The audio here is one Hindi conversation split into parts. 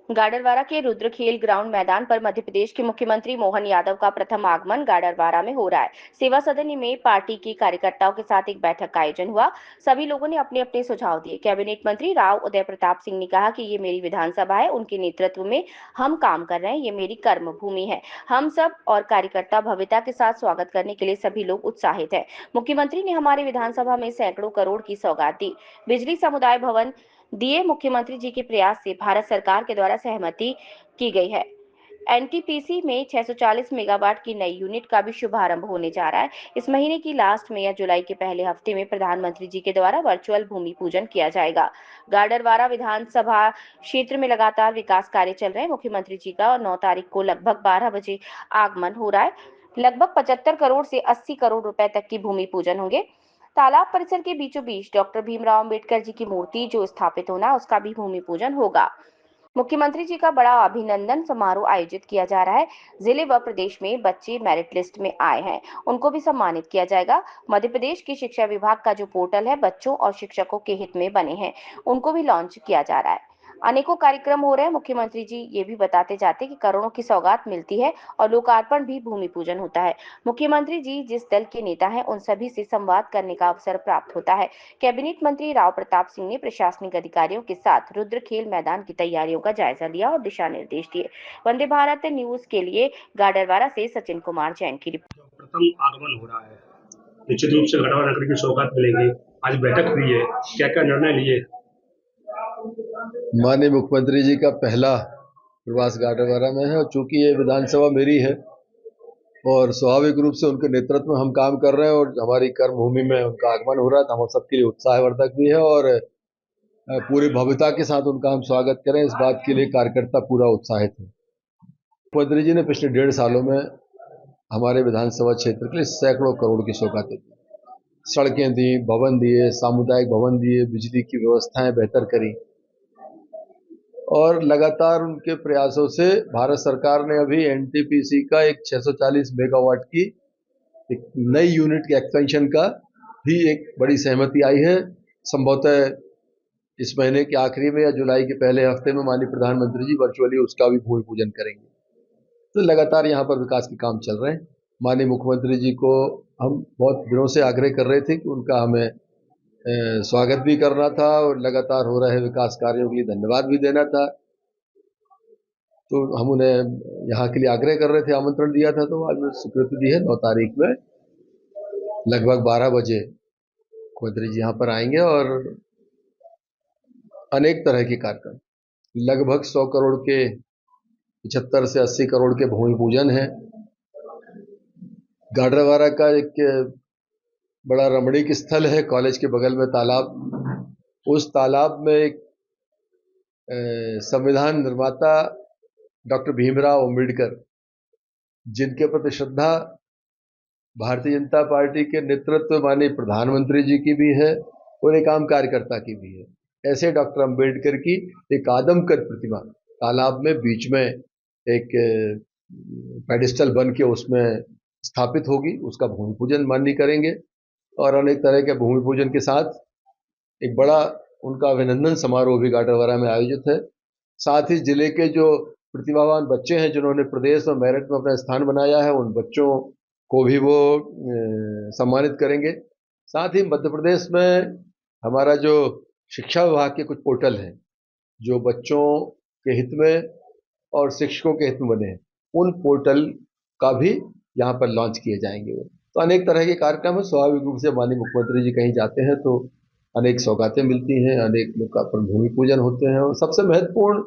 गाडरवारा के रुद्रखेल ग्राउंड मैदान पर मध्य प्रदेश के मुख्यमंत्री मोहन यादव का प्रथम आगमन गाडरवारा में हो रहा है। सेवा सदन में पार्टी के कार्यकर्ताओं के साथ एक बैठक का आयोजन हुआ। सभी लोगों ने अपने अपने सुझाव दिए। कैबिनेट मंत्री राव उदय प्रताप सिंह ने कहा कि ये मेरी विधानसभा है, उनके नेतृत्व में हम काम कर रहे हैं, ये मेरी कर्म भूमि है। हम सब और कार्यकर्ता भव्यता के साथ स्वागत करने के लिए सभी लोग उत्साहित है। मुख्यमंत्री ने हमारे विधानसभा में सैकड़ों करोड़ की सौगात दी। बिजली समुदाय भवन दिए। मुख्यमंत्री जी के प्रयास से भारत सरकार के द्वारा सहमति की गई है। एनटीपीसी में 640 मेगावाट की नई यूनिट का भी शुभारंभ होने जा रहा है। इस महीने की लास्ट में या जुलाई के पहले हफ्ते में प्रधानमंत्री जी के द्वारा वर्चुअल भूमि पूजन किया जाएगा। गाडरवारा विधानसभा क्षेत्र में लगातार विकास कार्य चल रहे हैं। मुख्यमंत्री जी का 9 तारीख को लगभग 12 बजे आगमन हो रहा है। लगभग 75 करोड़ से 80 करोड़ रुपए तक की भूमि पूजन होंगे। तालाब परिसर के बीचों बीच डॉक्टर भीमराव अंबेडकर जी की मूर्ति जो स्थापित होना, उसका भी भूमि पूजन होगा। मुख्यमंत्री जी का बड़ा अभिनंदन समारोह आयोजित किया जा रहा है। जिले व प्रदेश में बच्चे मेरिट लिस्ट में आए हैं, उनको भी सम्मानित किया जाएगा। मध्य प्रदेश की शिक्षा विभाग का जो पोर्टल है, बच्चों और शिक्षकों के हित में बने हैं, उनको भी लॉन्च किया जा रहा है। अनेकों कार्यक्रम हो रहे हैं। मुख्यमंत्री जी ये भी बताते जाते कि करोड़ों की सौगात मिलती है और लोकार्पण भी भूमि पूजन होता है। मुख्यमंत्री जी जिस दल के नेता हैं, उन सभी से संवाद करने का अवसर प्राप्त होता है। कैबिनेट मंत्री राव प्रताप सिंह ने प्रशासनिक अधिकारियों के साथ रुद्रखेल मैदान की तैयारियों का जायजा लिया और दिशा निर्देश दिए। वंदे भारत न्यूज के लिए गाडरवारा से सचिन कुमार जैन की रिपोर्ट। प्रथम आगमन हो रहा है, निश्चित रूप से गाडरवारा नगरी की सौगात मिलेगी। आज बैठक हुई है, क्या क्या निर्णय लिए? माननीय मुख्यमंत्री जी का पहला प्रवास गाडरवारा में है और चूंकि ये विधानसभा मेरी है और स्वाभाविक रूप से उनके नेतृत्व में हम काम कर रहे हैं और हमारी कर्म भूमि में उनका आगमन हो रहा है, तो हम सबके लिए उत्साहवर्धक भी है और पूरी भव्यता के साथ उनका हम स्वागत करें, इस बात के लिए कार्यकर्ता पूरा उत्साहित है। मुख्यमंत्री जी ने पिछले 1.5 सालों में हमारे विधानसभा क्षेत्र के लिए सैकड़ों करोड़ की सौगातें दी, सड़कें दी, भवन दिए, सामुदायिक भवन दिए, बिजली की व्यवस्थाएं बेहतर करी और लगातार उनके प्रयासों से भारत सरकार ने अभी एनटीपीसी का एक 640 मेगावाट की एक नई यूनिट के एक्सपेंशन का भी एक बड़ी सहमति आई है। संभवतः इस महीने के आखिरी में या जुलाई के पहले हफ्ते में माननीय प्रधानमंत्री जी वर्चुअली उसका भी भूमि पूजन करेंगे। तो लगातार यहाँ पर विकास के काम चल रहे हैं। माननीय मुख्यमंत्री जी को हम बहुत दिनों से आग्रह कर रहे थे कि उनका हमें स्वागत भी करना था और लगातार हो रहे विकास कार्यों के लिए धन्यवाद भी देना था। तो हम उन्हें यहाँ के लिए आग्रह कर रहे थे, आमंत्रण दिया था, तो आज स्वीकृति दी है। 9 तारीख में लगभग 12 बजे मुख्यमंत्री जी यहाँ पर आएंगे और अनेक तरह के कार्यक्रम, लगभग 100 करोड़ के 75 से 80 करोड़ के भूमि पूजन है। गाडरवारा का एक बड़ा रमणीक स्थल है, कॉलेज के बगल में तालाब, उस तालाब में एक संविधान निर्माता डॉक्टर भीमराव अंबेडकर, जिनके प्रति श्रद्धा भारतीय जनता पार्टी के नेतृत्व माननीय प्रधानमंत्री जी की भी है और एक आम कार्यकर्ता की भी है, ऐसे डॉक्टर अंबेडकर की एक आदमकद प्रतिमा तालाब में बीच में एक पेडिस्टल बन के उसमें स्थापित होगी। उसका भूमि पूजन माननीय करेंगे और अनेक तरह के भूमि पूजन के साथ एक बड़ा उनका अभिनंदन समारोह भी गाडरवारा में आयोजित है। साथ ही जिले के जो प्रतिभावान बच्चे हैं जिन्होंने प्रदेश और मेरिट में अपना स्थान बनाया है, उन बच्चों को भी वो सम्मानित करेंगे। साथ ही मध्य प्रदेश में हमारा जो शिक्षा विभाग के कुछ पोर्टल हैं जो बच्चों के हित में और शिक्षकों के हित में बने हैं, उन पोर्टल का भी यहाँ पर लॉन्च किए जाएंगे। तो अनेक तरह के कार्यक्रम है। स्वाभाविक रूप से माननीय मुख्यमंत्री जी कहीं जाते हैं तो अनेक सौगातें मिलती हैं, अनेक लोकार्पण भूमि पूजन होते हैं और सबसे महत्वपूर्ण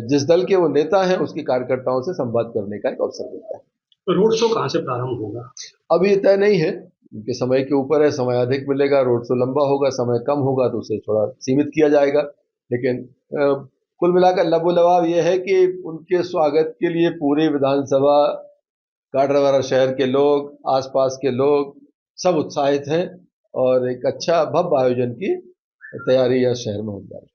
जिस दल के वो नेता हैं उसके कार्यकर्ताओं से संवाद करने का एक अवसर मिलता है। तो रोड शो कहाँ से प्रारंभ होगा? अभी तय नहीं है, उनके समय के ऊपर है। समय अधिक मिलेगा, रोड शो लंबा होगा, समय कम होगा तो उसे थोड़ा सीमित किया जाएगा। लेकिन कुल मिलाकर लबोलबाब ये है कि उनके स्वागत के लिए पूरी विधानसभा, गाडरवारा शहर के लोग, आसपास के लोग सब उत्साहित हैं और एक अच्छा भव्य आयोजन की तैयारी यह शहर में हो रही है।